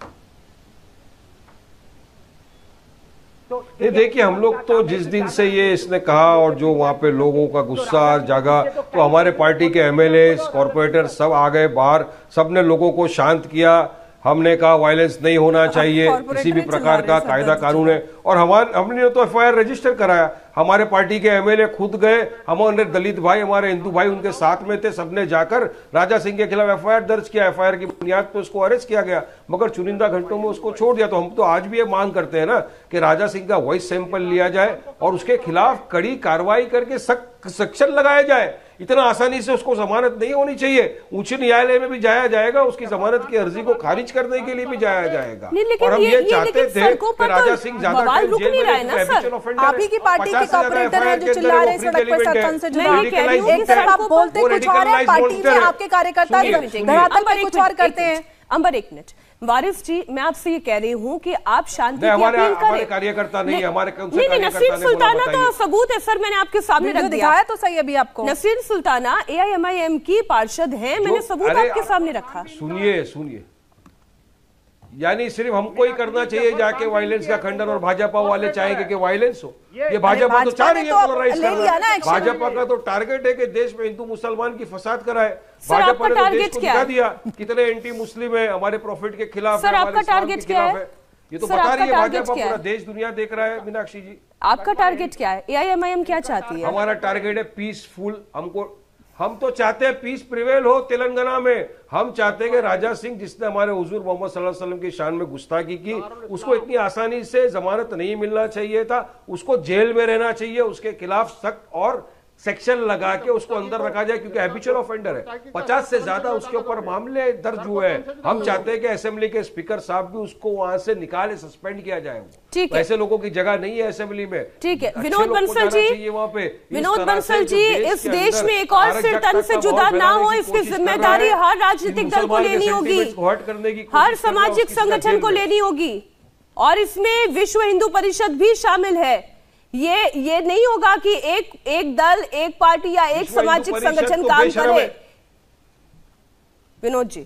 ये देखिए, हम लोग तो जिस दिन से ये इसने कहा और जो वहाँ पे लोगों का गुस्सा जागा, तो हमारे पार्टी के एमएलए, कॉर्पोरेटर सब आ गए बाहर, सबने लोगों को शांत किया। हमने कहा वायलेंस नहीं होना चाहिए, किसी भी प्रकार का कायदा कानून है, और हमने तो एफआईआर रजिस्टर कराया। हमारे पार्टी के एमएलए खुद गए, हमारे दलित भाई, हमारे हिंदू भाई उनके साथ में थे, सबने जाकर राजा सिंह के खिलाफ एफआईआर दर्ज किया। एफआईआर की बुनियाद पर उसको अरेस्ट किया गया, मगर चुनिंदा घंटों में उसको छोड़ दिया। तो हम तो आज भी ये मांग करते हैं ना कि राजा सिंह का वॉइस सैंपल लिया जाए और उसके खिलाफ कड़ी कार्रवाई करके सख्त सेक्शन लगाया जाए। इतना आसानी से उसको जमानत नहीं होनी चाहिए, उच्च न्यायालय में भी जाया जाएगा, उसकी जमानत की अर्जी को खारिज करने के लिए भी जाया जाएगा। और हम ये चाहते थे कि राजा सिंह ज्यादा टाइम जेल में रहे। आप ही की पार्टी के कॉर्पोरेटर हैं जो चिल्ला रहे हैं सड़क पर सरपंच से जुड़ा। एक तरफ आप बोलते कुछ और है, पार्टी में आपके कार्यकर्ता धरातल पर कुछ और करते हैं। अंबर एक मिनट, वारिस जी, मैं आपसे ये कह रही हूँ कि आप शांति की अपील करें। हमारे कार्यकर्ता नहीं, हमारे नहीं, नसीर सुल्ताना तो सबूत है सर, मैंने आपके सामने रख दिया तो सही अभी आपको। नसीर सुल्ताना AIMIM की पार्षद हैं, मैंने सबूत आपके सामने रखा। सुनिए, यानी सिर्फ हमको ही करना चाहिए जाके वायलेंस का खंडन, और भाजपा वाले चाहेंगे कि वायलेंस हो? ये भाजपा तो चाह रही है पोलराइज करना। भाजपा का तो टारगेट है कि देश में हिंदू मुसलमान की फसाद कराए। भाजपा ने तो देश को दिखा दिया कितने एंटी मुस्लिम है, हमारे प्रॉफिट के खिलाफ, सर आपका टारगेट क्या है? ये तो बता रही है भाजपा, पूरा देश दुनिया देख रहा है। मीनाक्षी जी, आपका टारगेट क्या है? AIMIM क्या चाहती है? हमारा टारगेट है पीसफुल। हम तो चाहते हैं पीस प्रिवेल हो तेलंगाना में। हम चाहते हैं कि राजा सिंह, जिसने हमारे हुजूर मोहम्मद सल्लल्लाहु अलैहि वसल्लम की शान में गुस्ताखी की, उसको इतनी आसानी से जमानत नहीं मिलना चाहिए था, उसको जेल में रहना चाहिए, उसके खिलाफ सख्त और सेक्शन लगा के उसको अंदर रखा जाए, क्योंकि हैबिचुअल ऑफेंडर है। 50 से ज्यादा उसके ऊपर मामले दर्ज हुए हैं। हम चाहते हैं कि असेंबली के स्पीकर साहब भी उसको वहां से निकाले, सस्पेंड किया जाए। ठीक है, ऐसे लोगों की जगह नहीं है असेंबली में। ठीक है, विनोद बंसल जी, वहाँ पे विनोद बंसल जी, इस देश में एक और सिर तन से जुदा ना हो, इसकी जिम्मेदारी हर राजनीतिक दल को लेनी होगी, हर सामाजिक संगठन को लेनी होगी, और इसमें विश्व हिंदू परिषद भी शामिल है। ये नहीं होगा कि एक दल, एक पार्टी या एक सामाजिक संगठन काम करे। विनोद जी,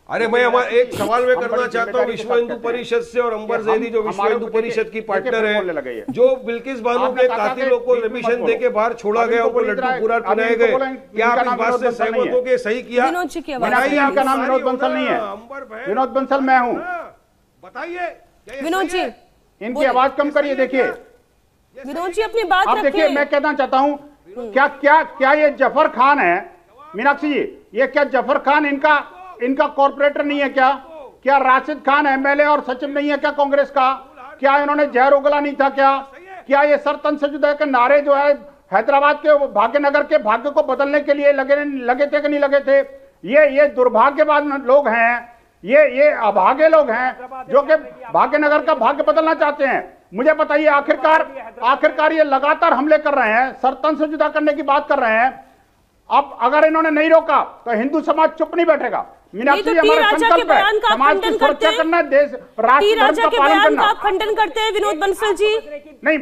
अरे मैं एक सवाल में करना चाहता हूँ विश्व हिंदू परिषद से, और अंबर जैदी जो विश्व हिंदू परिषद की पार्टनर है, जो बिल्किस बानो के कातिलों को रिमिशन देके बाहर छोड़ा गया, उनको लड्डू पूरा पिलाए गए, क्या आप इस बात से सहमत हो कि सही किया? विनोद जी की आपका नाम विनोद बंसल नहीं है, विनोद बंसल मैं हूँ, बताइए। विनोद जी, इनकी आवाज कम करिए। देखिए विनोद जी, अपनी बात आप देखिए, मैं कहना चाहता हूं, क्या ये जफर खान है? मीनाक्षी जी, ये क्या जफर खान इनका कॉर्पोरेटर नहीं है क्या? क्या राशिद खान एमएलए और सचिव नहीं है क्या कांग्रेस का? क्या इन्होंने जहर उगला नहीं था क्या ये सरतन से जुदा के नारे जो है हैदराबाद के भाग्यनगर के भाग्य को बदलने के लिए लगे थे कि नहीं लगे थे? ये दुर्भाग्यवान लोग हैं, ये अभागे लोग हैं जो कि भाग्यनगर का भाग्य बदलना चाहते हैं। मुझे बताइए, आखिरकार ये लगातार हमले कर रहे हैं, सरतन से जुदा करने की बात कर रहे हैं। अब अगर इन्होंने नहीं रोका तो हिंदू समाज चुप नहीं बैठेगा। मीनाक्षी जी, हमारा संकल्प है समाज की सुरक्षा करना, देश राष्ट्र धर्म का पालन करना। आप खंडन करते हैं विनोद बंसल जी? नहीं,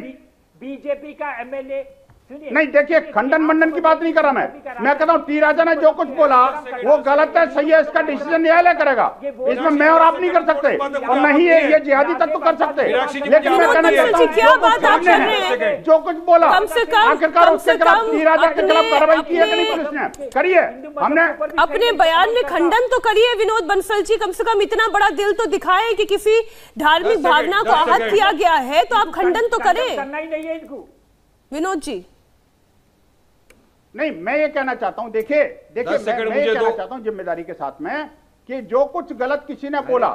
बीजेपी का एमएलए नहीं, देखिए खंडन मंडन की बात नहीं कर रहा मैं कहता हूँ टी राजा ने जो कुछ बोला वो गलत है, सही है, इसका डिसीजन न्यायालय करेगा। इसमें मैं और आप नहीं कर सकते, और नहीं ये जिहादी तत्व कर सकते। लेकिन मैं कहना चाहता हूँ जो कुछ बोला आखिरकार उसके खिलाफ टी राजा के खिलाफ कार्रवाई की है कि नहीं पुलिस ने? करिए, हमने अपने बयान में खंडन तो करिए विनोद बंसल जी, कम से कम इतना बड़ा दिल तो दिखाए कि किसी धार्मिक भावना को आहत किया गया है, तो आप खंडन तो करें विनोद जी। नहीं, मैं ये कहना चाहता हूं, देखिए मैं ये कहना चाहता हूं जिम्मेदारी के साथ में कि जो कुछ गलत किसी ने बोला,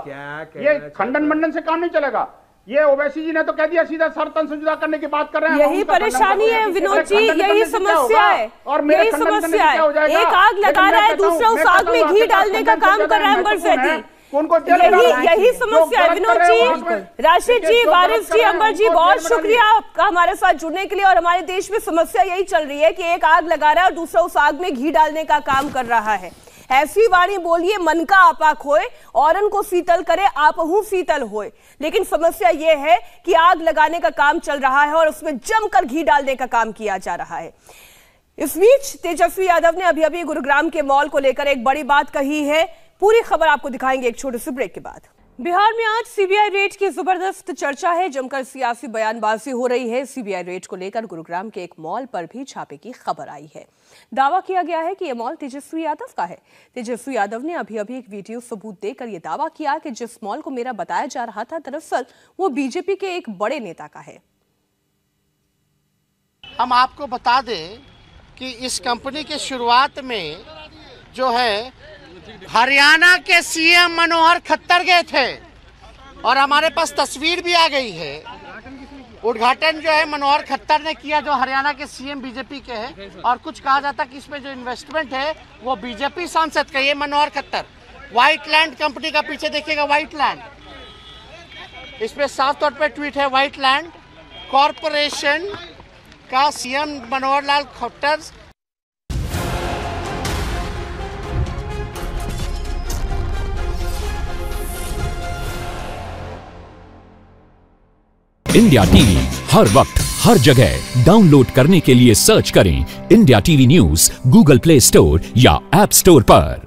ये खंडन मंडन से काम नहीं चलेगा। ये ओवैसी जी ने तो कह दिया सीधा सरतन से जुदा करने की बात कर रहे हैं। यही परेशानी है विनोद जी, यही समस्या है, और यही समस्या है। एक आग लगा रहा है, दूसरा उस आग में घी डालने का काम कर रहा है अंबर जैदी। यही समस्या है। विनोद जी, राशिद जी, वारिस जी, अंबर जी, बहुत शुक्रिया आपका हमारे साथ जुड़ने के लिए। और हमारे देश में समस्या यही चल रही है कि एक आग लगा रहा है और दूसरा उस आग में घी डालने का काम कर रहा है। ऐसी वाणी बोलिए मन का आपा खोए, औरन को शीतल करे आपहू शीतल होए। लेकिन समस्या यह है कि आग लगाने का काम चल रहा है और उसमें जमकर घी डालने का काम किया जा रहा है। इस बीच तेजस्वी यादव ने अभी गुरुग्राम के मॉल को लेकर एक बड़ी बात कही है। पूरी खबर आपको दिखाएंगे एक छोटे से ब्रेक के बाद। बिहार में आज सीबीआई रेड की जबरदस्त चर्चा है। जमकर सियासी बयानबाजी हो रही है। सीबीआई रेड को लेकर गुरुग्राम के एक मॉल पर भी छापे की खबर आई है। दावा किया गया है कि यह मॉल तेजस्वी यादव का है। तेजस्वी यादव ने अभी एक वीडियो सबूत देकर यह दावा किया कि जिस मॉल को मेरा बताया जा रहा था, दरअसल वो बीजेपी के एक बड़े नेता का है। हम आपको बता दें कि इस कंपनी के शुरुआत में जो है हरियाणा के सीएम मनोहर खट्टर गए थे और हमारे पास तस्वीर भी आ गई है। उद्घाटन जो है मनोहर खट्टर ने किया, जो हरियाणा के सीएम बीजेपी के हैं। और कुछ कहा जाता कि इसमें जो इन्वेस्टमेंट है वो बीजेपी सांसद का। ये मनोहर खट्टर व्हाइट लैंड कंपनी का पीछे देखिएगा, व्हाइट लैंड, इसमें साफ तौर पर ट्वीट है व्हाइट लैंड कॉरपोरेशन का CM Manohar Lal Khattar. India TV हर वक्त हर जगह डाउनलोड करने के लिए सर्च करें India TV news Google play store या ऐप स्टोर पर।